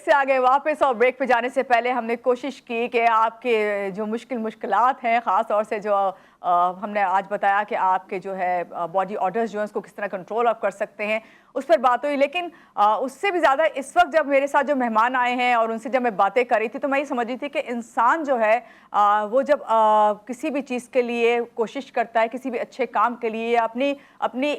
से आ गए वापस और ब्रेक पे जाने से पहले हमने कोशिश की कि आपके जो मुश्किलात हैं, ख़ास तौर से जो हमने आज बताया कि आपके जो है बॉडी ऑर्डर्स जो हैं उसको किस तरह कंट्रोल आप कर सकते हैं, उस पर बात हुई। लेकिन उससे भी ज़्यादा इस वक्त जब मेरे साथ जो मेहमान आए हैं और उनसे जब मैं बातें कर रही थी तो मैं ये समझ रही थी कि इंसान जो है वो जब किसी भी चीज़ के लिए कोशिश करता है, किसी भी अच्छे काम के लिए, अपनी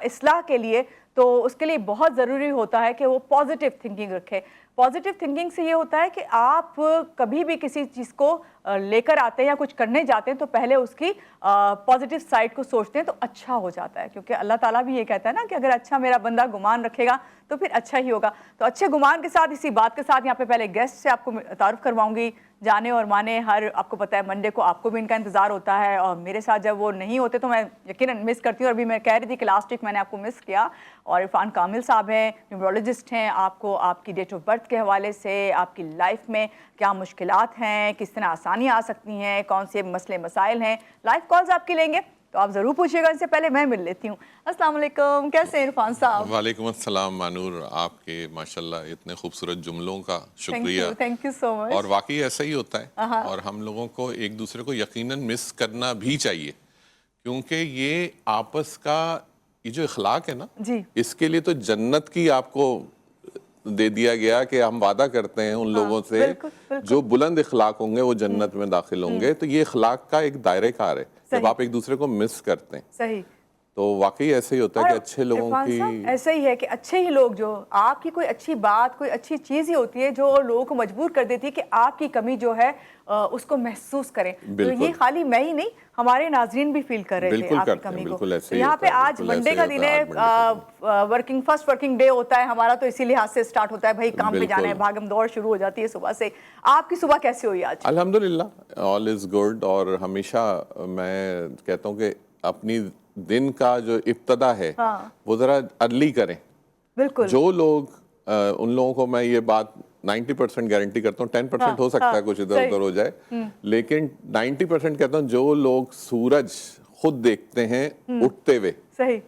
इस्लाह के लिए, तो उसके लिए बहुत ज़रूरी होता है कि वो पॉजिटिव थिंकिंग रखे। पॉजिटिव थिंकिंग से ये होता है कि आप कभी भी किसी चीज़ को लेकर आते हैं या कुछ करने जाते हैं तो पहले उसकी पॉजिटिव साइड को सोचते हैं तो अच्छा हो जाता है, क्योंकि अल्लाह ताला भी ये कहता है ना कि अगर अच्छा मेरा बंदा गुमान रखेगा तो फिर अच्छा ही होगा। तो अच्छे गुमान के साथ, इसी बात के साथ यहाँ पे पहले गेस्ट से आपको तारुफ करवाऊंगी, जाने और माने। हर आपको पता है मंडे को आपको भी इनका इंतज़ार होता है और मेरे साथ जब वो नहीं होते तो मैं यकीनन मिस करती हूँ। और अभी मैं कह रही थी कि लास्ट वीक मैंने आपको मिस किया। और इरफान कामिल साहब हैं, न्यूमरोलॉजिस्ट हैं, आपको आपकी डेट ऑफ बर्थ के हवाले से आपकी लाइफ में क्या मुश्किलात हैं, किस तरह आसानियाँ आ सकती हैं, कौन से मसले मसाइल हैं, लाइव कॉल्स आपकी लेंगे तो आप ज़रूर पूछिएगा। इससे पहले मैं मिल लेती हूँ। अस्सलाम वालेकुम, कैसे हैं इरफान साहब? वालेकुम अस्सलाम मानूर, आपके माशाल्लाह इतने खूबसूरत जुमलों का शुक्रिया। Thank you so much. और वाकई ऐसा ही होता है और हम लोगों को एक दूसरे को यकीनन मिस करना भी चाहिए, क्योंकि ये आपस का ये जो इखलाक है ना जी, इसके लिए तो जन्नत की आपको दे दिया गया कि हम वादा करते हैं उन लोगों से बिल्कुल, बिल्कुल। जो बुलंद इखलाक होंगे वो जन्नत में दाखिल होंगे। तो ये इखलाक का एक दायरे कार है जब आप एक दूसरे को मिस करते हैं। सही। तो वाकई ऐसे ही होता है कि अच्छे लोगों की ऐसा ही है कि अच्छे ही लोग, जो आपकी कोई अच्छी बात, कोई अच्छी चीज़ ही होती है जो लोगों को मजबूर कर देती है कि आपकी कमी जो है उसको महसूस करें। तो ये खाली मैं ही नहीं, हमारे नाजरीन भी फील कर रहे थे आपकी कमी को। तो यहाँ पे आज मंडे का दिन है, फर्स्ट वर्किंग डे होता है हमारा, तो इसी लिहाज से स्टार्ट होता है भाई, काम पे जाना है, भागम दौड़ शुरू हो जाती है सुबह से। आपकी सुबह कैसे हुई आज? अल्हम्दुलिल्लाह, ऑल इज गुड। और हमेशा मैं कहता हूँ कि अपनी दिन का जो इब्तदा है वो जरा अर्ली करें। बिल्कुल। जो लोग उन लोगों को मैं ये बात 90% गारंटी करता हूँ, 10% हो सकता है कुछ इधर उधर हो जाए, लेकिन 90% कहता हूँ जो लोग सूरज खुद देखते हैं उठते हुए, सही,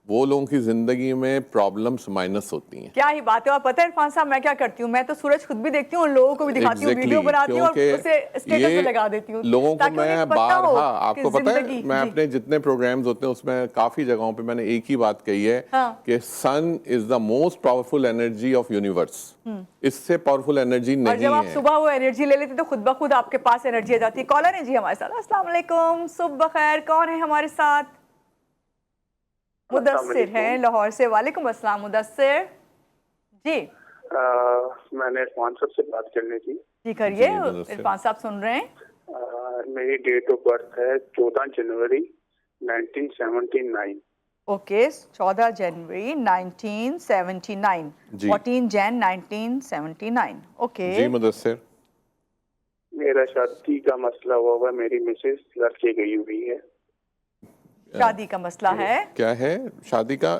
वो लोगों की जिंदगी में प्रॉब्लम्स माइनस होती हैं। क्या ही बात है। और पता है इरफान साहब, मैं क्या करती हूँ, मैं तो सूरज खुद भी देखती हूँ और लोगों को भी दिखाती हूँ, वीडियो बनाती हूँ और उसे स्टेटस पे लगा देती हूँ लोगों को। मैं बारहा आपको पता है, मैं अपने जितने प्रोग्राम्स होते हैं उसमें काफी जगहों पे मैंने एक ही बात कही है कि sun is the most powerful energy of universe. इससे पावरफुल एनर्जी नहीं है। और जब आप सुबह वो एनर्जी ले लेते तो खुद ब खुद आपके पास एनर्जी आ जाती है। कॉलर है जी हमारे साथ। अस्सलाम वालेकुम, सुबह खैर, कौन है हमारे साथ? मुदस्सिर हैं लाहौर से। वालेकुम अस्सलाम मुदस्सिर जी। मैंने इरफान साहब से बात करनी थी। जी करिए, इरफान साहब सुन रहे हैं। मेरी डेट ऑफ बर्थ है 14 जनवरी 1979। ओके, 14 जनवरी 1979, 14 जन 1979। ओके जी मुदस्सिर। मेरा शादी का मसला हुआ, मेरी मिसेस लड़के गई हुई है। शादी का मसला है? क्या है शादी का?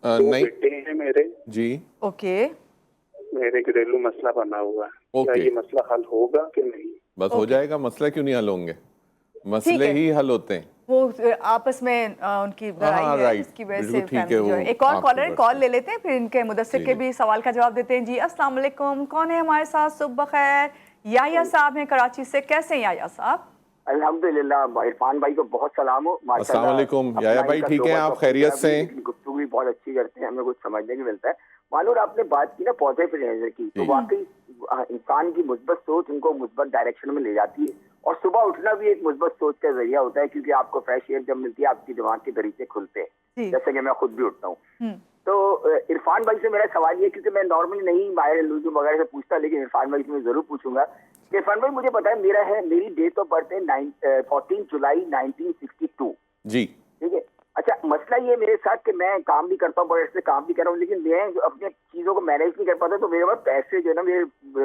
नहीं, बेटे हैं मेरे जी। ओके। मेरे घरेलू मसला बना हुआ है। क्या ये मसला हल होगा कि नहीं? बस हो जाएगा। मसला क्यों नहीं हल होंगे, मसले ही हल होते हैं। वो आपस में उनकी लड़ाई है, इसकी वजह से फैमिली जो है। एक और कॉलर है, कॉल ले लेते हैं, फिर इनके मुदस्सिर के भी सवाल का जवाब देते हैं। जी अस्सलाम वालेकुम, कौन है हमारे साथ? सुबह खैर, याया साहब हैं कराची से। कैसे हैं याया साहब? अल्हम्दुलिल्लाह। इरफान भाई को बहुत सलाम हो। अस्सलाम वालेकुम याया भाई, ठीक है आप? खैरियत से? गुफ्तगू भी बहुत अच्छी करते हैं, हमें कुछ समझने को मिलता है। मालूम आपने बात की ना पॉजिटिव एनर्जी की, तो वाकई इंसान की मुस्बत सोच उनको मुस्बत डायरेक्शन में ले जाती है। और सुबह उठना भी एक मुस्बत सोच का जरिया होता है, क्योंकि आपको फ्रेश एयर जब मिलती है आपकी दिमाग के दरीचे खुलते हैं, जैसे कि मैं खुद भी उठता हूँ। तो इरफान भाई से मेरा सवाल ये, क्योंकि मैं नॉर्मली नहीं बाहर लूजू वगैरह से पूछता, लेकिन इरफान भाई से मैं जरूर पूछूंगा। इरफान भाई मुझे पता है मेरी डेट ऑफ बर्थ है 14 जुलाई 1962 जी, ठीक है। अच्छा, मसला ये मेरे साथ कि मैं काम भी करता हूँ, बड़े से काम भी कर रहा हूँ, लेकिन मैं जो अपने चीजों को मैनेज नहीं कर पाता। तो मेरे पास पैसे जो है ना,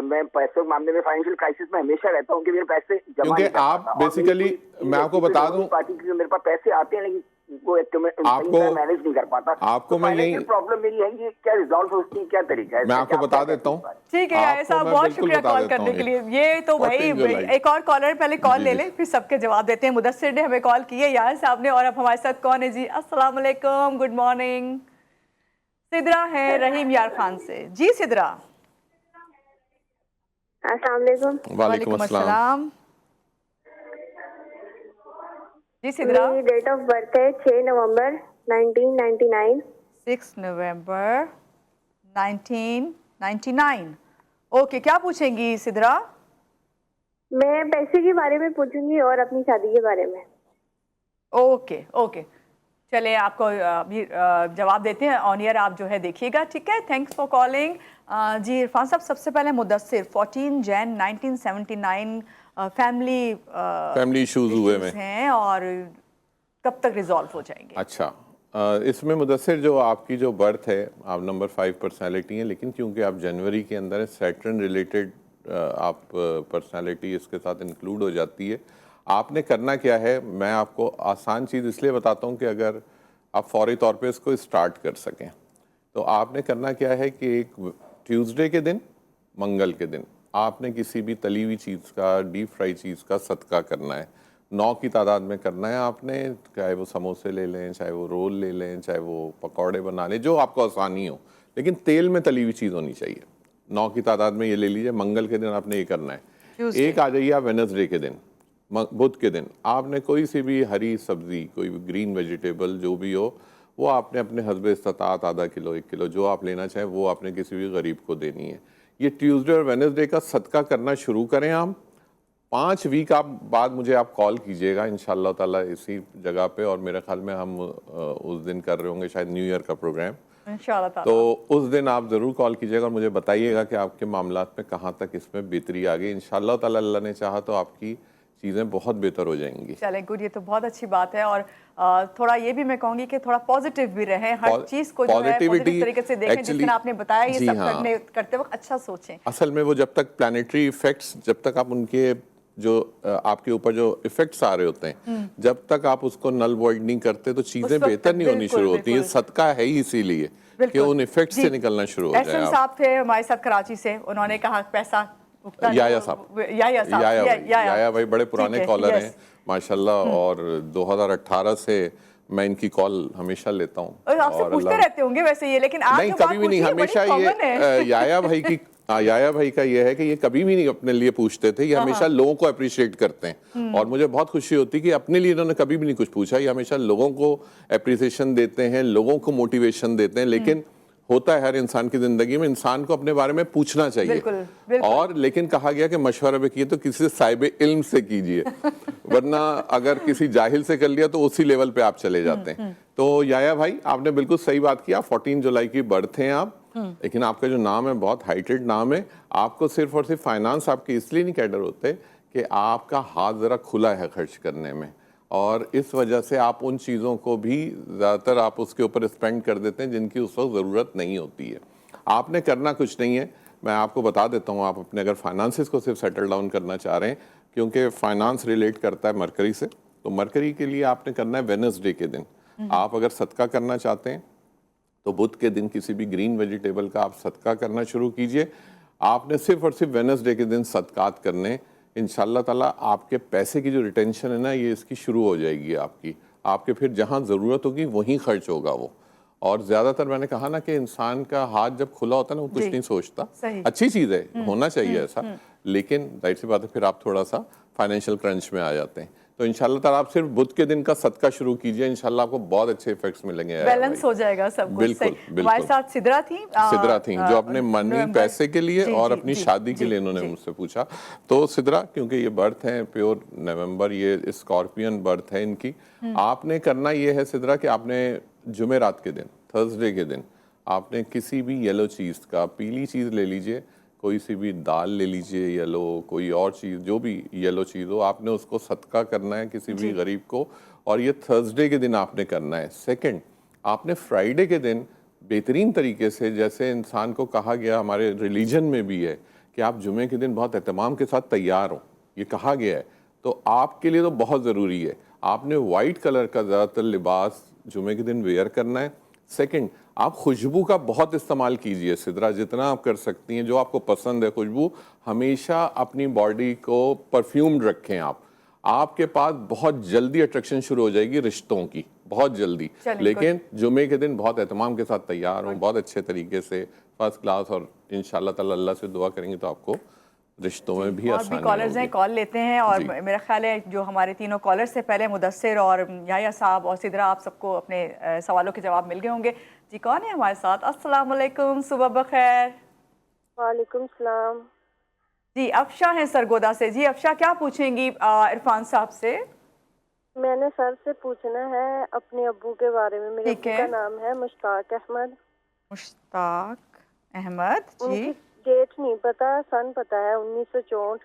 मैं पैसों के मामले में फाइनेंशियल क्राइसिस में हमेशा रहता हूँ कि मेरे पैसे जमा नहीं कर पाता। आप बेसिकली, मैं आपको बता दूं, पार्टी के मेरे पास पैसे आते हैं लेकिन वो आपको मैनेज नहीं कर पाता। आपको मैं यही प्रॉब्लम मेरी है, ये क्या रिजॉल्व होती है, क्या तरीका है? मैं आपको बता देता हूँ। ठीक है ऐसा, बहुत शुक्रिया कॉल करने के लिए। ये तो भाई एक और कॉलर, पहले कॉल ले लें फिर सबके जवाब देते हैं। मुदस्सिर ने हमें कॉल की है यार साहब ने, और अब हमारे साथ कौन है जी? अस्सलाम वालेकुम, गुड मॉर्निंग। सिदरा है रहीम यार खान से। जी सिदरा। अस्सलाम वालेकुम। वालेकुम अस्सलाम। जी सिद्रा। मेरी डेट ऑफ बर्थ है 6 नवंबर 1999। 6 नवंबर 1999। ओके, क्या पूछेंगी सिद्रा? मैं पैसे के बारे में पूछूंगी और अपनी शादी के बारे में। ओके ओके, चलिए आपको अभी जवाब देते हैं ऑन ईयर, आप जो है देखिएगा, ठीक है। Thanks for calling. जी इरफान साहब, सबसे पहले मुदस्सिर 14 जैन 1979 फैमिली इश्यूज हुए में हैं और कब तक रिजॉल्व हो जाएंगे? अच्छा, इसमें मुदस्सिर जो आपकी जो बर्थ है, आप नंबर 5 पर्सनालिटी हैं, लेकिन क्योंकि आप जनवरी के अंदर सैटर्न रिलेटेड आप पर्सनालिटी इसके साथ इंक्लूड हो जाती है। आपने करना क्या है, मैं आपको आसान चीज़ इसलिए बताता हूँ कि अगर आप फौरी तौर पे इसको स्टार्ट कर सकें, तो आपने करना क्या है कि एक ट्यूसडे के दिन, मंगल के दिन आपने किसी भी तली हुई चीज़ का, डीप फ्राई चीज़ का सदका करना है। 9 की तादाद में करना है आपने, चाहे वो समोसे ले लें, चाहे वो रोल ले लें, चाहे वो पकौड़े बना लें, जो आपको आसानी हो, लेकिन तेल में तली हुई चीज़ होनी चाहिए। 9 की तादाद में ये ले लीजिए। मंगल के दिन आपने ये करना है। एक आ जाइए आप वेडनेसडे के दिन, बुध के दिन आपने कोई सी भी हरी सब्जी, कोई भी ग्रीन वेजिटेबल जो भी हो, वो आपने अपने हस्बे इस्तात आधा किलो 1 किलो जो आप लेना चाहें वो आपने किसी भी गरीब को देनी है। ये ट्यूसडे और वेडनेसडे का सदका करना शुरू करें आप। 5 वीक आप बाद मुझे आप कॉल कीजिएगा इंशाल्लाह ताला इसी जगह पे, और मेरे ख्याल में हम उस दिन कर रहे होंगे शायद न्यू ईयर का प्रोग्राम इंशाल्लाह ताला। तो उस दिन आप ज़रूर कॉल कीजिएगा और मुझे बताइएगा कि आपके मामलात में कहाँ तक इसमें बेहतरी आ गई। इंशाल्लाह ताला अल्लाह ने चाहा तो आपकी चीज़ें बहुत बेहतर हो जाएंगी। चले गुड, ये तो बहुत अच्छी बात है। और थोड़ा ये भी मैं कहूँगी कि थोड़ा पॉजिटिव भी रहे, हर चीज़ को जो है पॉजिटिव तरीके से देखें, जिस तरह आपने बताया ये सब करते वक्त अच्छा सोचें। असल में वो जब तक प्लानिटरी इफेक्ट्स, जब तक आप उनके जो आपके ऊपर जो इफेक्ट्स आ रहे होते हैं, जब तक आप उसको नल वॉइड नहीं करते तो चीजें बेहतर नहीं होनी शुरू होती है। सदका है ही इसीलिए कि उन इफेक्ट से निकलना शुरू हो जाए। एहसन साहब थे हमारे साथ कराची से, उन्होंने कहा पैसा याया साहब, याया भाई बड़े पुराने कॉलर हैं माशाल्लाह, और 2018 से मैं इनकी कॉल हमेशा लेता हूँ। आपसे पूछते रहते होंगे वैसे ये, लेकिन नहीं कभी भी नहीं, हमेशा ये याया भाई की याया भाई का ये है कि ये कभी भी नहीं अपने लिए पूछते थे, ये हमेशा लोगों को अप्रिशिएट करते हैं और मुझे बहुत खुशी होती है कि अपने लिए इन्होंने कभी भी नहीं कुछ पूछा। ये हमेशा लोगों को अप्रिसिएशन देते हैं, लोगों को मोटिवेशन देते हैं। लेकिन होता है हर इंसान की जिंदगी में, इंसान को अपने बारे में पूछना चाहिए। बिल्कुल। और लेकिन कहा गया कि मशवरा भी किए तो किसी साहिब इल्म से कीजिए, वरना अगर किसी जाहिल से कर लिया तो उसी लेवल पे आप चले जाते हैं। तो याया भाई आपने बिल्कुल सही बात किया। 14 जुलाई की बर्थ हैं आप, लेकिन आपका जो नाम है बहुत हाइटेड नाम है। आपको सिर्फ और सिर्फ फाइनेंस आपके इसलिए नहीं कैडर होते कि आपका हाथ जरा खुला है खर्च करने में, और इस वजह से आप उन चीज़ों को भी ज़्यादातर आप उसके ऊपर स्पेंड कर देते हैं जिनकी उस वक्त ज़रूरत नहीं होती है। आपने करना कुछ नहीं है, मैं आपको बता देता हूँ। आप अपने अगर फाइनेंसिस को सिर्फ सेटल डाउन करना चाह रहे हैं, क्योंकि फाइनेंस रिलेट करता है मरकरी से, तो मरकरी के लिए आपने करना है वेडनेसडे के दिन। आप अगर सदका करना चाहते हैं तो बुध के दिन किसी भी ग्रीन वेजिटेबल का आप सदका करना शुरू कीजिए। आपने सिर्फ और सिर्फ वेडनेसडे के दिन सदकात करने, इंशाल्लाह ताला आपके पैसे की जो रिटेंशन है ना, ये इसकी शुरू हो जाएगी आपके फिर जहाँ ज़रूरत होगी वहीं खर्च होगा वो। और ज़्यादातर मैंने कहा ना कि इंसान का हाथ जब खुला होता है ना, वो कुछ नहीं सोचता। अच्छी चीज़ है, होना चाहिए ऐसा, लेकिन जाहिर सी बात है फिर आप थोड़ा सा फाइनेंशियल क्रंच में आ जाते हैं। तो इंशाल्लाह ताला आप सिर्फ बुध के दिन का सदका शुरू कीजिए, इंशाल्लाह आपको बहुत अच्छे इफेक्ट्स मिलेंगे, बैलेंस हो जाएगा सब कुछ। बिल्कुल। हमारे साथ सिद्रा थी जो अपने मनी पैसे के लिए और अपनी शादी के लिए इन्होंने मुझसे पूछा। तो सिद्रा, क्योंकि ये बर्थ है प्योर नवंबर, ये स्कॉर्पियन बर्थ है इनकी, आपने करना ये है सिद्रा कि आपने जुमेरात के दिन, थर्सडे के दिन, आपने किसी भी येलो चीज़ का, पीली चीज़ ले लीजिए, कोई सी भी दाल ले लीजिए येलो, कोई और चीज़ जो भी येलो चीज़ हो, आपने उसको सदका करना है किसी भी गरीब को, और ये थर्सडे के दिन आपने करना है। सेकंड, आपने फ्राइडे के दिन बेहतरीन तरीके से, जैसे इंसान को कहा गया हमारे रिलीजन में भी है कि आप जुमे के दिन बहुत एहतमाम के साथ तैयार हो, ये कहा गया है, तो आपके लिए तो बहुत ज़रूरी है। आपने वाइट कलर का ज़्यादातर लिबास जुमे के दिन वेयर करना है। सेकंड, आप खुशबू का बहुत इस्तेमाल कीजिए सिद्रा, जितना आप कर सकती हैं, जो आपको पसंद है खुशबू, हमेशा अपनी बॉडी को परफ्यूम्ड रखें आप। आपके पास बहुत जल्दी अट्रैक्शन शुरू हो जाएगी रिश्तों की, बहुत जल्दी। लेकिन जुमे के दिन बहुत एहतमाम के साथ तैयार हों, बहुत अच्छे तरीके से, फर्स्ट क्लास, और इंशाल्लाह ताला अल्लाह से दुआ करेंगे तो आपको रिश्तों में भी और आसानी कॉलर्स हैं, होगी। कॉल लेते हैं। और जी। मेरा ख्याल है जो हमारे तीनों कॉलर से पहले मुदस्सिर और याया साहब और सिद्रा, आप सबको अपने सवालों के जवाब मिल गए होंगे। जी कौन है हमारे साथ? अस्सलाम वालेकुम, सुबह बखैर। वालेकुम सलाम। जी अफशा हैं सरगोदा से। जी अफशा, क्या पूछेंगी इरफान साहब से? मैंने सर से पूछना है अपने अब्बू के बारे में। मेरे ठीक अब्बू है। का नाम है मुश्ताक अहमद। मुश्ताक अहमद जी। उनकी डेट नहीं पता, सन पता है 1964।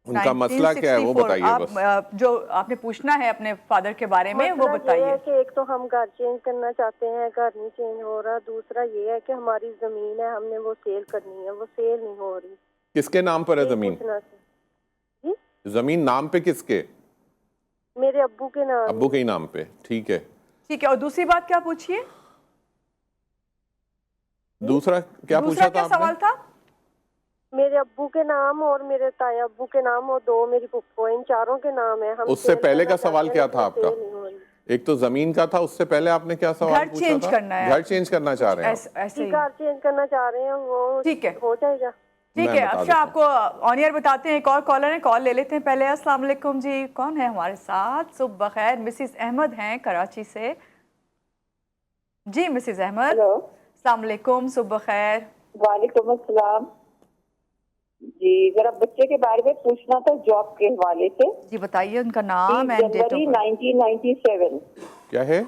उनका मसला क्या है वो 1964। बताइए आप बस। जो आपने पूछना है अपने फादर के बारे में वो मसला ये बताइए। है कि एक तो हम घर चेंज करना चाहते हैं, घर नहीं चेंज हो रहा। दूसरा ये है कि हमारी जमीन है, हमने वो सेल करनी है, वो सेल नहीं हो रही। किसके नाम पर है यही जमीन? पूछना था जी। जमीन नाम पे किसके? मेरे अब्बू के नाम। अब्बू के ही नाम पे, ठीक है। ठीक है। और दूसरी बात क्या पूछिए? दूसरा क्या दूसरा पूछा था क्या आपने? सवाल था? मेरे अब्बू के नाम और मेरे ताया अब्बू के नाम और दो मेरी पुप्पो, इन चारों के नाम है। हम उससे सेल पहले करना का सवाल चाहते हैं, क्या था लेकिन आपका? सेल नहीं हो रही। एक तो जमीन का था, उससे पहले आपने क्या सवाल घर पूछा चेंज था? करना है। घर चेंज करना चाह रहे हैं आप? ऐसे जी ही। घर चेंज करना चाह रहे हैं, वो ठीक है। हो जाएगा। ठीक मैं है बता अफशा, देता आपको ऑन एयर बताते हैं। एक और कॉलर है, कॉल ले लेते हैं पहले। अस्सलाम वालेकुम जी, कौन है हमारे साथ? सुबह खैर, मिसिस अहमद हैं कराची से। जी मिसिस अहमद। हेलो। अस्सलाम वालेकुम, सुबह खैर। वालेकुम अस्सलाम। जी जरा बच्चे के बारे में पूछना था जॉब के हवाले से। जी बताइए उनका नाम एंड डेट जनवरी ऑफ बर्थ। 1997 क्या है?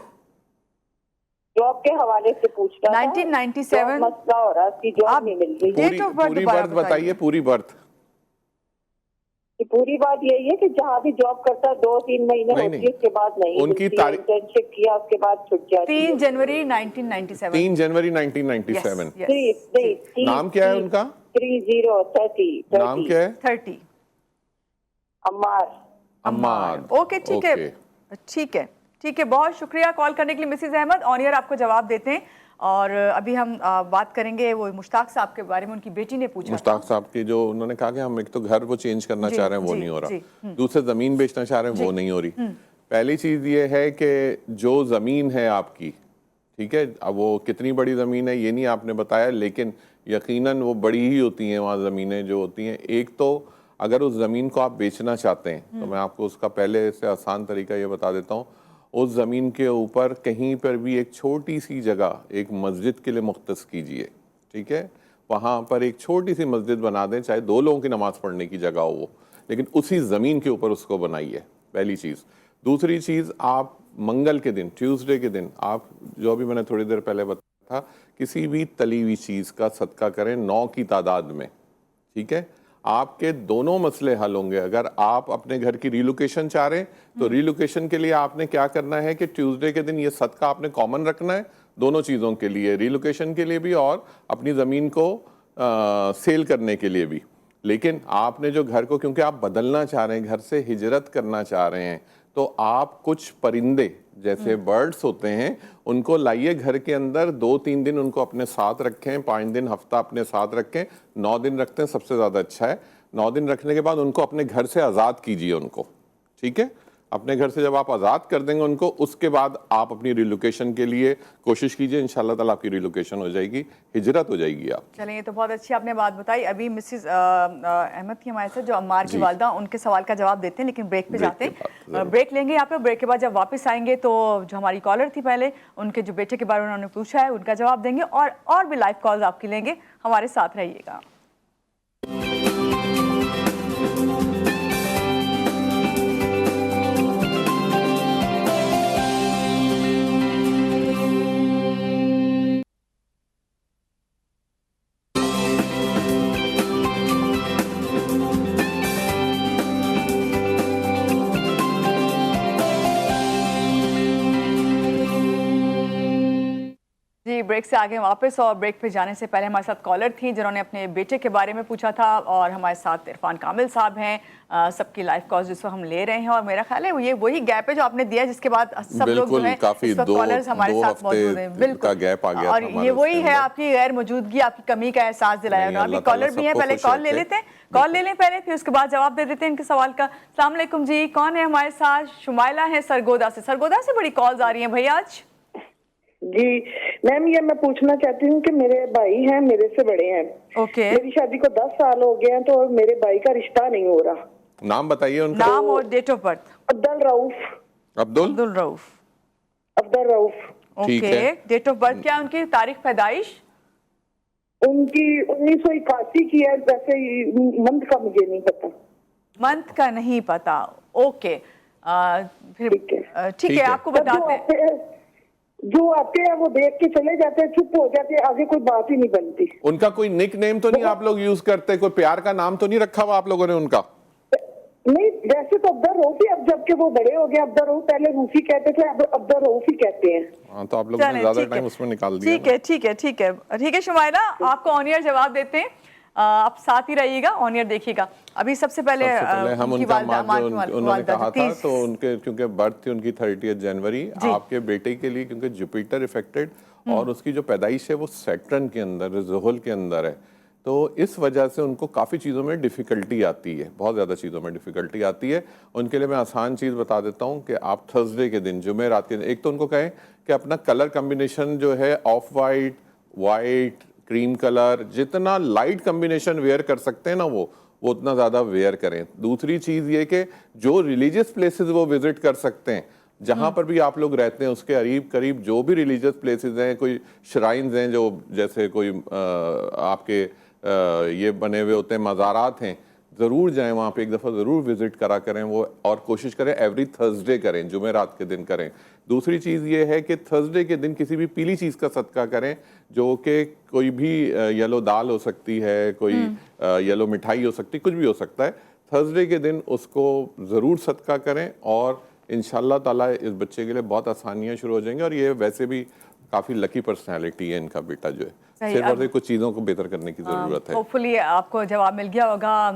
जॉब के हवाले से पूछना था। 1997 जॉब मसला हो रहा कि जॉब आप नहीं मिल रही। डेट पूरी ऑफ बर्थ पूरी दोबारा बर्थ बताइए, पूरी बर्थ। कि पूरी बात यही है कि जहाँ भी जॉब करता 2-3 महीने नहीं, होती नहीं। है, उसके बाद नहीं उनकी मिलती है। तारीख- इंटर्नशिप किया उसके बाद छुट जाती 3 है। जनवरी 1997। 3 जनवरी 1997। Yes, नहीं, जी। नाम क्या है उनका? 30 नाम क्या है? 30 अम्मार। अम्मार। ओके ठीक है, ठीक है, ठीक है। बहुत शुक्रिया कॉल करने के लिए मिसिज अहमद। ऑन एयर आपको जवाब देते हैं। और अभी हम बात करेंगे वो मुश्ताक साहब के बारे में। उनकी बेटी ने पूछा मुश्ताक साहब की जो उन्होंने कहा कि हम एक तो घर को चेंज करना जी, चाह रहे हैं, वो जी, नहीं हो जी, रहा। दूसरे जमीन बेचना चाह रहे हैं, वो नहीं हो रही। पहली चीज ये है कि जो जमीन है आपकी, ठीक है, अब वो कितनी बड़ी ज़मीन है ये नहीं आपने बताया, लेकिन यकीनन वो बड़ी ही होती हैं वहाँ ज़मीनें जो होती हैं। एक तो अगर उस ज़मीन को आप बेचना चाहते हैं तो मैं आपको उसका पहले से आसान तरीका ये बता देता हूँ। उस ज़मीन के ऊपर कहीं पर भी एक छोटी सी जगह एक मस्जिद के लिए मुख्तस कीजिए, ठीक है। वहाँ पर एक छोटी सी मस्जिद बना दें, चाहे 2 लोगों की नमाज़ पढ़ने की जगह हो वो, लेकिन उसी ज़मीन के ऊपर उसको बनाइए, पहली चीज़। दूसरी चीज़, आप मंगल के दिन, ट्यूसडे के दिन, आप जो अभी मैंने थोड़ी देर पहले बताया था, किसी भी तली हुई चीज़ का सदका करें 9 की तादाद में, ठीक है। आपके दोनों मसले हल होंगे। अगर आप अपने घर की रिलोकेशन चाह रहे हैं तो रिलोकेशन के लिए आपने क्या करना है कि ट्यूसडे के दिन ये सदका आपने कॉमन रखना है दोनों चीज़ों के लिए, रिलोकेशन के लिए भी और अपनी ज़मीन को सेल करने के लिए भी। लेकिन आपने जो घर को, क्योंकि आप बदलना चाह रहे हैं, घर से हिजरत करना चाह रहे हैं, तो आप कुछ परिंदे जैसे बर्ड्स होते हैं उनको लाइए घर के अंदर, 2-3 दिन उनको अपने साथ रखें, 5 दिन हफ्ता अपने साथ रखें, 9 दिन रखते हैं सबसे ज़्यादा अच्छा है। 9 दिन रखने के बाद उनको अपने घर से आज़ाद कीजिए उनको, ठीक है। अपने घर से जब आप आज़ाद कर देंगे उनको, उसके बाद आप अपनी रिलोकेशन के लिए कोशिश कीजिए, इंशाल्लाह ताला आपकी रिलोकेशन हो जाएगी, हिजरत हो जाएगी आप। चलें, ये तो बहुत अच्छी आपने बात बताई। अभी मिसिज अहमद की हमारे साथ जो अम्मार की वालदा, उनके सवाल का जवाब देते हैं, लेकिन ब्रेक पे जाते हैं। ब्रेक लेंगे यहाँ पे। ब्रेक के बाद जब वापस आएंगे तो जो हमारी कॉलर थी पहले, उनके जो बेटे के बारे में उन्होंने पूछा है उनका जवाब देंगे, और भी लाइव कॉल्स आपकी लेंगे। हमारे साथ रहिएगा। जी ब्रेक से आगे वापस। और ब्रेक पे जाने से पहले हमारे साथ कॉलर थी जिन्होंने अपने बेटे के बारे में पूछा था, और हमारे साथ इरफान कामिल साहब हैं। सबकी लाइव कॉल्स जिसको हम ले रहे हैं, और मेरा ख्याल है ये वही गैप है जो आपने दिया, जिसके बाद सब लोग जो है काफी कॉलर्स हमारे साथ मौजूद हैं। बिल्कुल गैप आ गया और ये वही है, आपकी गैर मौजूदगी, आपकी कमी का एहसास दिलाया। अभी कॉलर भी है, पहले कॉल ले लेते हैं, कॉल ले लें पहले, फिर उसके बाद जवाब दे देते हैं इनके सवाल का। अस्सलाम वालेकुम जी, कौन है हमारे साथ? शुमाइला है सरगोदा से। सरगोदा से बड़ी कॉल्स आ रही हैं भैया आज। जी मैम, ये मैं पूछना चाहती हूँ कि मेरे भाई हैं, मेरे से बड़े हैं। ओके। मेरी शादी को 10 साल हो गए हैं, तो मेरे भाई का रिश्ता नहीं हो रहा। नाम बताइए उनका। नाम और date of birth. Abdul Rauf. Abdul Rauf. Abdul Rauf. ठीक ओके। है। डेट ऑफ बर्थ क्या है उनकी, तारीख पैदाइश? उनकी 1981 की है, वैसे मंथ का मुझे नहीं पता। मंथ का नहीं पता। ओके। फिर ठीक है। ठीक है, आपको बताते हैं। जो आते हैं वो देख के चले जाते हैं, चुप हो जाते हैं, आगे कोई बात ही नहीं बनती। उनका कोई निक नेम तो नहीं आप लोग यूज करते? कोई प्यार का नाम तो नहीं रखा हुआ आप लोगों ने उनका? नहीं, वैसे तो अब्दुल रऊफ ही, अब जबकि वो बड़े हो गए, अब्दुल रऊफ पहले रूफी कहते थे, अब अब्दुल रऊफ ही कहते हैं। हाँ, तो आप लोगों ने ज्यादा टाइम उसमें निकाल दिया। ठीक है ठीक है ठीक है ठीक है शुमाइला, आपको ऑन एयर जवाब देते हैं। आप साथ ही रहिएगा, ऑन एयर देखिएगा। अभी सबसे पहले हम उनका उन्होंने कहा था, तो उनके क्योंकि बर्थ थी उनकी 30 जनवरी, आपके बेटे के लिए क्योंकि जुपिटर इफेक्टेड और उसकी जो पैदाइश है वो सैटर्न के अंदर, ज़ुहल के अंदर है, तो इस वजह से उनको काफ़ी चीज़ों में डिफ़िकल्टी आती है, बहुत ज़्यादा चीज़ों में डिफ़िकल्टी आती है। उनके लिए मैं आसान चीज़ बता देता हूँ कि आप थर्सडे के दिन, जुमे रात के दिन, एक तो उनको कहें कि अपना कलर कम्बिनेशन जो है of white, white, cream colour, जितना लाइट कम्बिनेशन वेयर कर सकते हैं ना वो उतना ज़्यादा वेयर करें। दूसरी चीज़ ये कि जो रिलीजियस प्लेसेस वो विजिट कर सकते हैं, जहाँ पर भी आप लोग रहते हैं उसके करीब करीब जो भी रिलीजियस प्लेसेस हैं, कोई श्राइन्स हैं जो जैसे कोई आपके ये बने हुए होते हैं, मज़ारात हैं, ज़रूर जाएं वहाँ पे, एक दफ़ा ज़रूर विज़िट करा करें वो, और कोशिश करें एवरी थर्सडे करें, जुमेरात के दिन करें। दूसरी चीज़ ये है कि थर्सडे के दिन किसी भी पीली चीज़ का सदका करें, जो कि कोई भी येलो दाल हो सकती है, कोई येलो मिठाई हो सकती है, कुछ भी हो सकता है। थर्सडे के दिन उसको ज़रूर सदका करें और इंशाल्लाह ताला इस बच्चे के लिए बहुत आसानियाँ शुरू हो जाएंगी। और ये वैसे भी काफ़ी लकी पर्सनैलिटी है इनका बेटा जो है, सिर्फ और सिर्फ कुछ चीज़ों को बेहतर करने की ज़रूरत है। होपफुली आपको जवाब मिल गया होगा।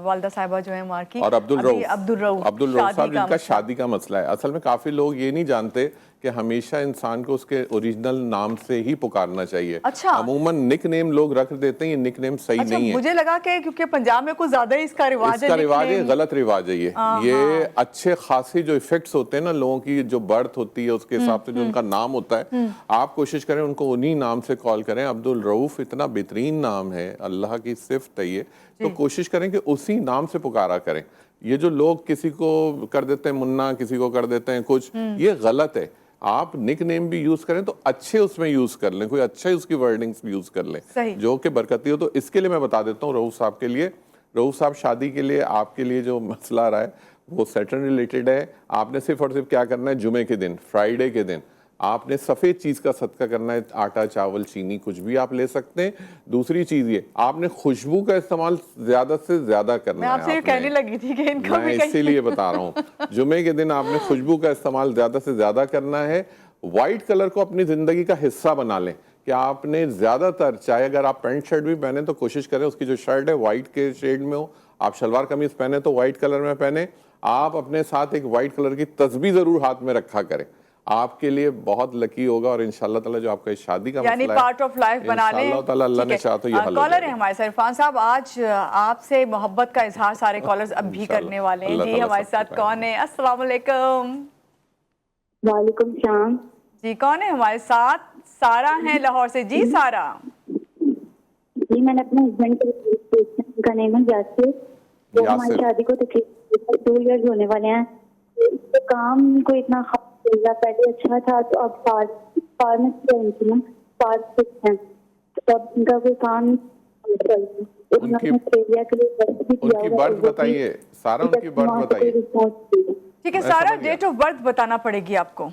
वालिदा साहिबा जो है मार की, और अब्दुल रऊफ साहब जिनका मसला। शादी का मसला है। असल में काफ़ी लोग ये नहीं जानते कि हमेशा इंसान को उसके ओरिजिनल नाम से ही पुकारना चाहिए। अच्छा। अमूमन निक नेम लोग रख देते हैं, ये निक नेम सही नहीं है। मुझे लगा कि क्योंकि पंजाब में कुछ ज्यादा ही इसका रिवाज है, गलत रिवाज है ये अच्छे खासे जो इफेक्ट्स होते हैं ना लोगों की, जो बर्थ होती है उसके हिसाब से जो उनका नाम होता है, आप कोशिश करें उनको उन्हीं नाम से कॉल करें। अब्दुल रऊफ इतना बेहतरीन नाम है, अल्लाह की सिफ्त है ये, तो कोशिश करें कि उसी नाम से पुकारा करें। ये जो लोग किसी को कर देते हैं मुन्ना, किसी को कर देते हैं कुछ, ये गलत है। आप निक नेम भी यूज करें तो अच्छे उसमें यूज कर लें, कोई अच्छा उसकी वर्डिंग्स यूज कर लें जो कि बरकती हो। तो इसके लिए मैं बता देता हूँ रऊफ साहब के लिए, रऊफ साहब शादी के लिए आपके लिए जो मसला आ रहा है वो सैटर्न रिलेटेड है। आपने सिर्फ और सिर्फ क्या करना है, जुमे के दिन, फ्राइडे के दिन आपने सफ़ेद चीज़ का सदका करना है, आटा, चावल, चीनी, कुछ भी आप ले सकते हैं। दूसरी चीज़ ये, आपने खुशबू का इस्तेमाल ज़्यादा से ज़्यादा करना है। मैं आपसे कहने लगी थी कि इनको मैं इसीलिए बता रहा हूँ, जुमे के दिन आपने खुशबू का इस्तेमाल ज़्यादा से ज़्यादा करना है। वाइट कलर को अपनी ज़िंदगी का हिस्सा बना लें कि आपने ज़्यादातर, चाहे अगर आप पैंट शर्ट भी पहने तो कोशिश करें उसकी जो शर्ट है वाइट के शेड में हो, आप शलवार कमीज़ पहने तो वाइट कलर में पहने। आप अपने साथ एक वाइट कलर की तस्बीह ज़रूर हाथ में रखा करें, आपके लिए बहुत लकी होगा। और इंशाल्लाह ताला जो आपका शादी का यानी पार्ट ऑफ लाइफ बना लें, इंशाल्लाह ताला अल्लाह ने चाहा तो ये हल हो जाएगा। कॉलर है हमारे साथ इरफान साहब, आज आपसे मोहब्बत का इजहार सारे कॉलर्स अब भी करने वाले हैं। जी हमारे साथ कौन है? अस्सलाम वालेकुम। वालेकुम सलाम। जी कौन है हमारे साथ? सारा है लाहौर से। जी सारा जी, मैंने अपने हस्बैंड का नेम है यासिर, तो हमारी शादी को तकरीबन 2 इयर्स होने वाले हैं। तो काम को इतना पहले अच्छा था, तो अब फार्मेसी है, तो अब उनका कोई काम उनकी बर्थ बताइए सारा, उनकी बर्थ बताइए। ठीक है सारा, डेट ऑफ बर्थ बताना पड़ेगी आपको।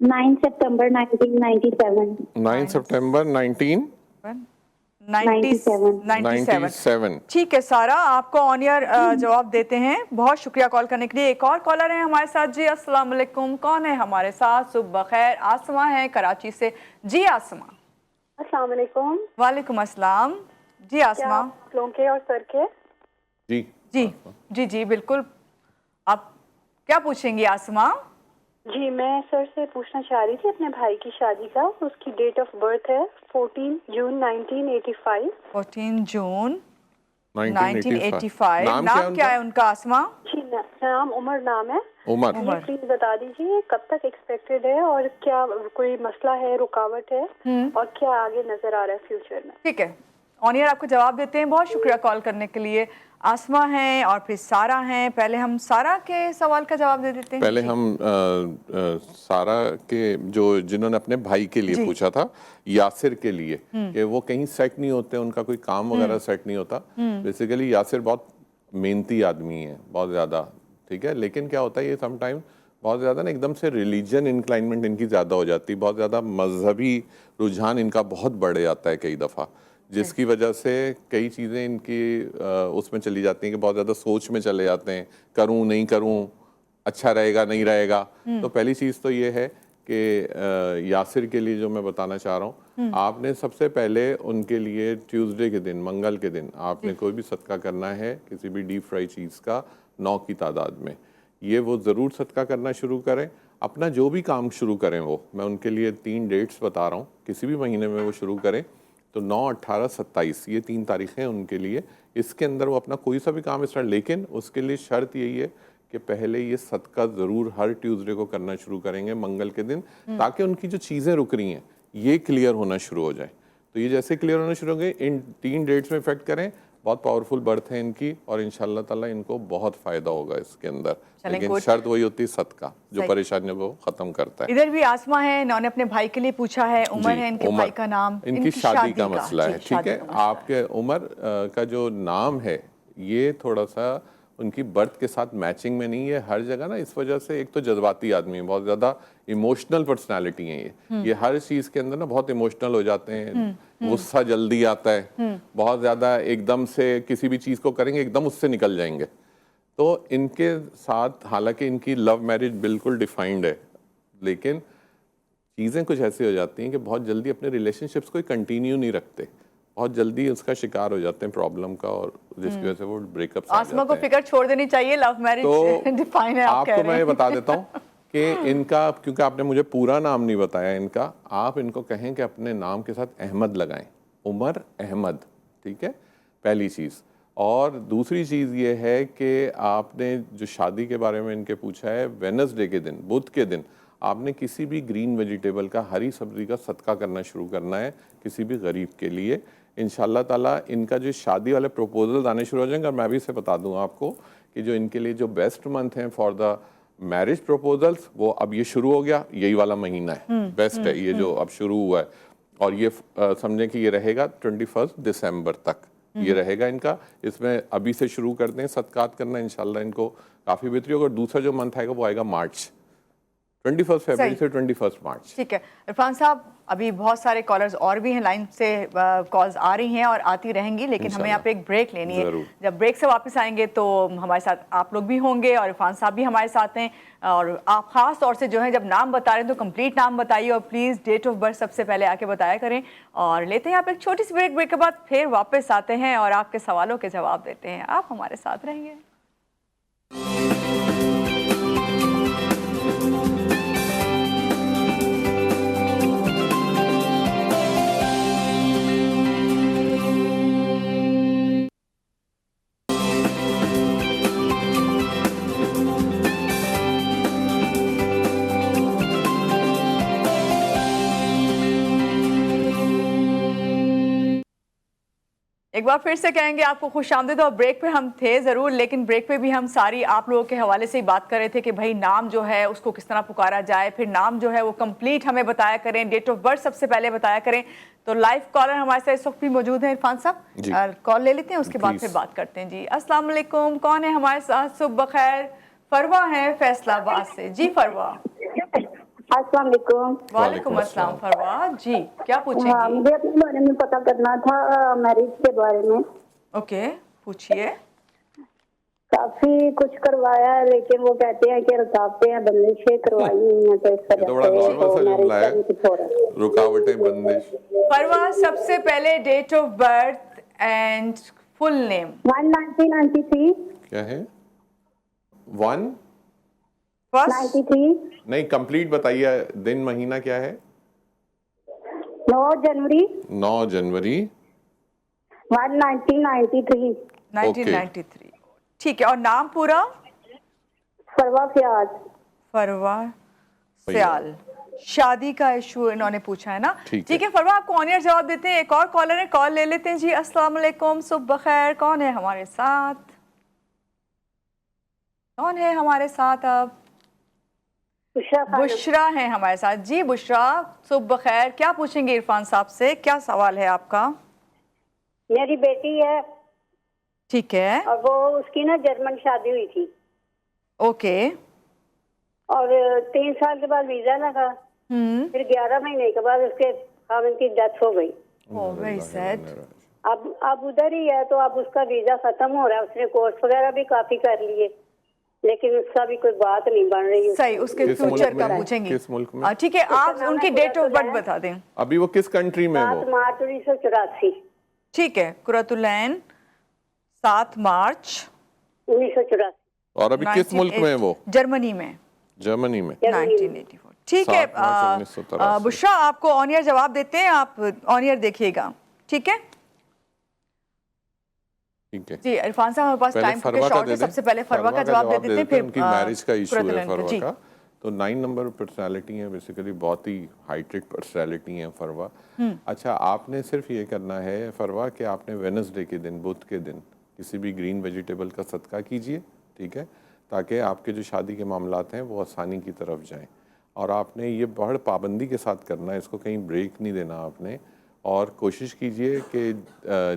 9 सितंबर 1997। 9 सितंबर 1997। ठीक है सारा, आपको ऑन एयर जवाब देते हैं। बहुत शुक्रिया कॉल करने के लिए। एक और कॉलर है हमारे साथ। जी अस्सलाम वालेकुम, कौन है हमारे साथ? सुबह खैर, आसमा है कराची से। जी आसमा। अस्सलाम वालेकुम। वालेकुम अस्सलाम। जी आसमा। लोगों के और सर के? जी जी जी जी बिल्कुल, आप क्या पूछेंगी आसमा? जी मैं सर से पूछना चाह रही थी अपने भाई की शादी का। उसकी डेट ऑफ बर्थ है 14 जून 1985। 14 जून 1985। नाम क्या है उनका आसमा? जी नाम उमर नाम है। उमर, ये प्लीज बता दीजिए कब तक एक्सपेक्टेड है और क्या कोई मसला है, रुकावट है और क्या आगे नजर आ रहा है फ्यूचर में? ठीक है, ऑनियर आपको जवाब देते हैं। बहुत शुक्रिया कॉल करने के लिए। आसमा हैं और फिर सारा हैं। पहले हम सारा के सवाल का जवाब दे देते हैं। पहले हम सारा के जो जिन्होंने अपने भाई के लिए पूछा था, यासिर के लिए, कि वो कहीं सेट नहीं होते, उनका कोई काम वगैरह सेट नहीं होता। बेसिकली यासिर बहुत मेहनती आदमी है, बहुत ज़्यादा, ठीक है, लेकिन क्या होता है ये समटाइम बहुत ज़्यादा ना एकदम से रिलीजन इंक्लाइनमेंट इनकी ज़्यादा हो जाती है, बहुत ज़्यादा मजहबी रुझान इनका बहुत बढ़ जाता है कई दफ़ा, जिसकी वजह से कई चीज़ें इनकी उसमें चली जाती हैं कि बहुत ज़्यादा सोच में चले जाते हैं, करूं नहीं करूं, अच्छा रहेगा नहीं रहेगा। तो पहली चीज़ तो ये है कि यासिर के लिए जो मैं बताना चाह रहा हूँ, आपने सबसे पहले उनके लिए ट्यूसडे के दिन, मंगल के दिन आपने कोई भी सदका करना है किसी भी डीप फ्राई चीज़ का 9 की तादाद में, ये वो ज़रूर सदका करना शुरू करें। अपना जो भी काम शुरू करें, वो मैं उनके लिए 3 डेट्स बता रहा हूँ, किसी भी महीने में वो शुरू करें तो 9, 18, 27 ये 3 तारीखें उनके लिए, इसके अंदर वो अपना कोई सा भी काम स्टार्ट, लेकिन उसके लिए शर्त यही है कि पहले ये सदका ज़रूर हर ट्यूसडे को करना शुरू करेंगे मंगल के दिन, ताकि उनकी जो चीज़ें रुक रही हैं ये क्लियर होना शुरू हो जाए। तो ये जैसे क्लियर होना शुरू हो गए, इन 3 डेट्स में इफेक्ट करें, बहुत पावरफुल बर्थ है इनकी और इंशाल्लाह ताला इनको बहुत फ़ायदा होगा इसके अंदर। लेकिन शर्त वही होती है सदका, जो परेशानियों को ख़त्म करता है। इधर भी आसमा है, इन्होंने अपने भाई के लिए पूछा है। उमर है इनके भाई का नाम, इनकी शादी का मसला है, ठीक है। आपके उमर का जो नाम है ये थोड़ा सा उनकी बर्थ के साथ मैचिंग में नहीं है हर जगह ना, इस वजह से एक तो जज्बाती आदमी है, बहुत ज़्यादा इमोशनल पर्सनालिटी है ये हर चीज़ के अंदर ना बहुत इमोशनल हो जाते हैं, गुस्सा जल्दी आता है, बहुत ज़्यादा एकदम से किसी भी चीज़ को करेंगे एकदम उससे निकल जाएंगे। तो इनके साथ हालांकि इनकी लव मैरिज बिल्कुल डिफाइंड है, लेकिन चीज़ें कुछ ऐसी हो जाती हैं कि बहुत जल्दी अपने रिलेशनशिप्स को कंटिन्यू नहीं रखते, बहुत जल्दी उसका शिकार हो जाते हैं प्रॉब्लम का, और जिसकी वजह से वो ब्रेकअप। आसमा को फिक्र छोड़ देनी चाहिए, लव मैरिज तो डिफाइन है। आपको मैं ये बता देता हूँ कि इनका, क्योंकि आपने मुझे पूरा नाम नहीं बताया इनका, आप इनको कहें कि अपने नाम के साथ अहमद लगाएं, उमर अहमद, ठीक है, पहली चीज़। और दूसरी चीज़ ये है कि आपने जो शादी के बारे में इनके पूछा है, वेडनेसडे के दिन, बुध के दिन आपने किसी भी ग्रीन वेजिटेबल का, हरी सब्जी का सदका करना शुरू करना है किसी भी गरीब के लिए। इंशाल्लाह ताला इनका जो शादी वाले प्रपोजल आने शुरू हो जाएंगे। और मैं भी इसे बता दूं आपको कि जो इनके लिए जो बेस्ट मंथ हैं फॉर द मैरिज प्रपोजल्स, वो अब ये शुरू हो गया, यही वाला महीना है, बेस्ट है ये जो अब शुरू हुआ है। और ये समझें कि ये रहेगा 21 दिसंबर तक ये रहेगा इनका। इसमें अभी से शुरू कर दें सदकात करना, इंशाल्लाह इनको काफ़ी बेहतरी होगा। दूसरा जो मंथ आएगा वो आएगा मार्च, 21 फरवरी से 21 मार्च। ठीक है इरफान साहब, अभी बहुत सारे कॉलर्स और भी हैं लाइन से, कॉल्स आ रही हैं और आती रहेंगी, लेकिन हमें यहाँ पे एक ब्रेक लेनी है। जब ब्रेक से वापस आएंगे तो हमारे साथ आप लोग भी होंगे और इरफान साहब भी हमारे साथ हैं। और आप खास तौर से जो है जब नाम बता रहे हैं तो कंप्लीट नाम बताइए और प्लीज़ डेट ऑफ बर्थ सबसे पहले आके बताया करें। और लेते हैं आप एक छोटी सी ब्रेक के बाद फिर वापस आते हैं और आपके सवालों के जवाब देते हैं। आप हमारे साथ रहेंगे। एक बार फिर से कहेंगे आपको खुशामदीद। और ब्रेक पे हम थे ज़रूर, लेकिन ब्रेक पे भी हम सारी आप लोगों के हवाले से ही बात कर रहे थे कि भाई नाम जो है उसको किस तरह पुकारा जाए, फिर नाम जो है वो कंप्लीट हमें बताया करें, डेट ऑफ बर्थ सबसे पहले बताया करें। तो लाइव कॉलर हमारे साथ इस वक्त भी मौजूद है इरफान साहब, कॉल ले लेते हैं, उसके बाद फिर बात करते हैं। जी अस्सलाम वालेकुम, कौन है हमारे साथ? सुबह खैर, फरवा है फैसलाबाद से। जी फरवा। अस्सलाम वालेकुम। वालेकुम अस्सलाम फरवा जी, क्या पूछेंगी? हाँ, मुझे अपने बारे में पता करना था, मैरिज के बारे में। ओके पूछिए। काफी कुछ करवाया है लेकिन वो कहते हैं कि रुकावटें बंदिशें करवाई हुई हैं, तो इस तरह थोड़ा नॉर्मल सा जुमला है, रुकावटें बंदिश। फरवा सबसे पहले date of birth and full name. 1993। क्या है? 1 93 नहीं, कंप्लीट बताइए, दिन महीना क्या है? 9 जनवरी 9 जनवरी 1993। 1993। ठीक है, और नाम पूरा? फरवा फयाज। फरवा फयाल, शादी का इशू इन्होंने पूछा है ना। ठीक ठीक है फरवा, आपको ऑन एयर जवाब देते हैं। एक और कॉलर है, कॉल ले लेते हैं जी। अस्सलाम वालेकुम, सुबह खैर। कौन है हमारे साथ? कौन है हमारे साथ अब? बुशरा है हमारे साथ जी। बुशरा, सुबह खैर। क्या पूछेंगे इरफान साहब से, क्या सवाल है आपका? मेरी बेटी है। ठीक है। और वो उसकी ना जर्मन शादी हुई थी। ओके। और 3 साल के बाद वीजा लगा। फिर 11 महीने के बाद उसके खाविंद की डेथ हो गई। Oh very sad. अब उधर ही है, तो अब उसका वीजा खत्म हो रहा है। उसने कोर्स वगैरह भी काफी कर लिए, लेकिन उसका भी कोई बात नहीं बन रही। सही, उसके फ्यूचर का पूछेंगे। किस मुल्क में? ठीक है, आप उनकी डेट ऑफ बर्थ बता दें। अभी वो किस कंट्री में? 7 मार्च 1984। ठीक है, कुरतुलैन 7 मार्च 1984। और अभी किस मुल्क में है वो? जर्मनी में। जर्मनी में 1984। ठीक है 7 मार्च 1983। बुशरा, आपको ऑन एयर जवाब देते हैं, आप ऑन एयर देखिएगा। ठीक है ठीक है जी। इरफान साहब हमारे पास टाइम फरवा शॉर्ट है, सबसे पहले फरवा का जवाब दे देते हैं, फिर उनकी मैरिज का इशू है कुरतुलैन का। फरवा जी। का। तो 9 नंबर पर्सनालिटी है, बेसिकली बहुत ही हाइटेड पर्सनालिटी है फरवा। अच्छा, आपने सिर्फ ये करना है फरवा कि आपने वेडनेसडे के दिन, बुध के दिन किसी भी ग्रीन वेजिटेबल का सदका कीजिए, ठीक है, ताकि आपके जो शादी के मामलात हैं वो आसानी की तरफ जाएं। और आपने ये बड़ पाबंदी के साथ करना है, इसको कहीं ब्रेक नहीं देना आपने। और कोशिश कीजिए कि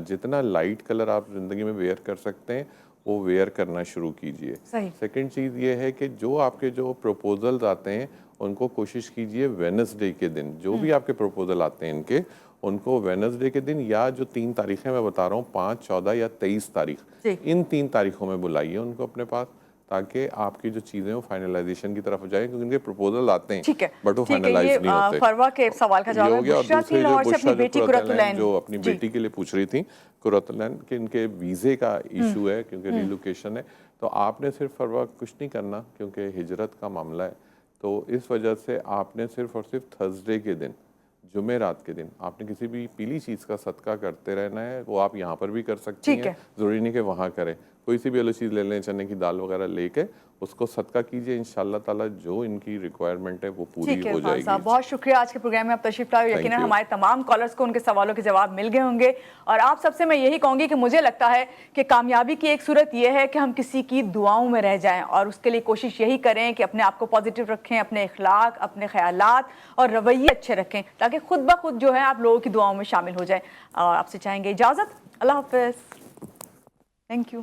जितना लाइट कलर आप ज़िंदगी में वेयर कर सकते हैं वो वेयर करना शुरू कीजिए। सेकंड चीज़ ये है कि जो आपके जो प्रपोजल्स आते हैं उनको कोशिश कीजिए वेडनेसडे के दिन, जो भी आपके प्रपोजल आते हैं इनके, उनको वेडनेसडे के दिन या जो 3 तारीखें मैं बता रहा हूँ, 5, 14 या 23 तारीख, इन 3 तारीखों में बुलाइए उनको अपने पास, ताकि आपकी जो चीजें वो फाइनलाइजेशन की तरफ जाए, क्योंकि उनके प्रपोजल आते हैं ठीक है, बट वो फाइनलाइज नहीं होते। फरवा के सवाल का जवाब है। बुशरा थी लाहौर से, अपनी बेटी कुरतुलैन जो अपनी बेटी के लिए पूछ रही थी, कुरतुलैन के इनके वीजे का इशू है क्योंकि रिलोकेशन है। तो आपने सिर्फ फरवा कुछ नहीं करना क्योंकि हिजरत का मामला है, तो इस वजह से आपने सिर्फ और सिर्फ थर्सडे के दिन, जुमेरात के दिन आपने किसी भी पीली चीज़ का सदका करते रहना है। वो आप यहाँ पर भी कर सकती हैं, ज़रूरी नहीं कि वहाँ करें। कोई सी भी अलग चीज़ ले लें, चने की दाल वगैरह लेके उसको सदका कीजिए, इंशाल्लाह ताला जो इनकी रिक्वायरमेंट है वो पूरी हो जाएगी। बहुत शुक्रिया, आज के प्रोग्राम में आप तशरीफ लाए। यकीनन हमारे तमाम कॉलर्स को उनके सवालों के जवाब मिल गए होंगे। और आप सबसे मैं यही कहूँगी कि मुझे लगता है कि कामयाबी की एक सूरत यह है कि हम किसी की दुआओं में रह जाएं, और उसके लिए कोशिश यही करें कि अपने आप को पॉजिटिव रखें, अपने इखलाक, अपने ख्यालात और रवैये अच्छे रखें, ताकि खुद ब खुद जो है आप लोगों की दुआओं में शामिल हो जाएं। और आपसे चाहेंगे इजाज़त। अल्लाह हाफ़िज़। Thank you.